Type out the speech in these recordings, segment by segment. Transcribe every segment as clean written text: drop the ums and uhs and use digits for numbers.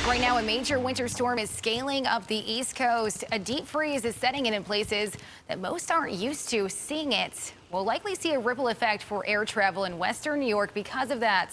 Right now, a major winter storm is scaling up the East Coast. A deep freeze is setting in places that most aren't used to seeing it. We'll likely see a ripple effect for air travel in western New York because of that.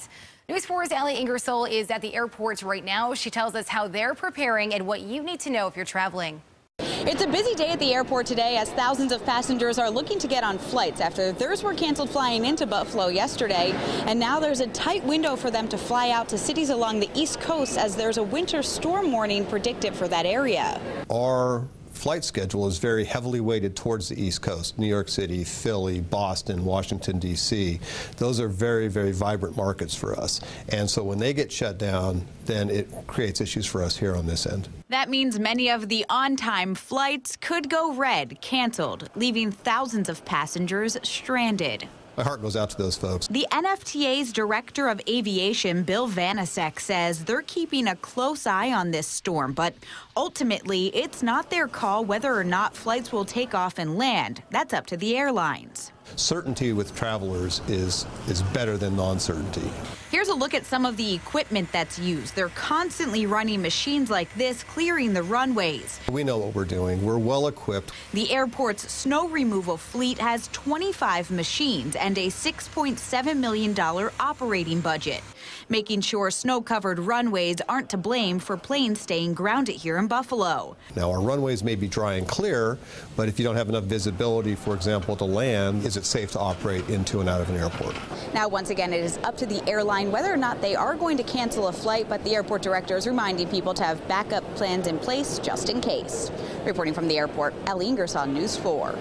News 4's Allie Ingersoll is at the airport right now. She tells us how they're preparing and what you need to know if you're traveling. It's a busy day at the airport today as thousands of passengers are looking to get on flights after theirs were canceled flying into Buffalo yesterday. And now there's a tight window for them to fly out to cities along the East Coast as there's a winter storm warning predicted for that area. Our flight schedule is very heavily weighted towards the East Coast. New York City, Philly, Boston, Washington, D.C. Those are very, very vibrant markets for us. And so when they get shut down, then it creates issues for us here on this end. That means many of the on-time flights could go red, canceled, leaving thousands of passengers stranded. My heart goes out to those folks. The NFTA's Director of Aviation, Bill Vanasek, says they're keeping a close eye on this storm, but ultimately it's not their call whether or not flights will take off and land. That's up to the airlines. Certainty with travelers is better than non-certainty. Here's a look at some of the equipment that's used. They're constantly running machines like this, clearing the runways. We know what we're doing. We're well equipped. The airport's snow removal fleet has 25 machines and a $6.7 million operating budget, making sure snow-covered runways aren't to blame for planes staying grounded here in Buffalo. Now, our runways may be dry and clear, but if you don't have enough visibility, for example, to land, is it safe to operate into and out of an airport? Now, once again, it is up to the airline whether or not they are going to cancel a flight, but the airport director is reminding people to have backup plans in place just in case. Reporting from the airport, Allie Ingersoll, News 4.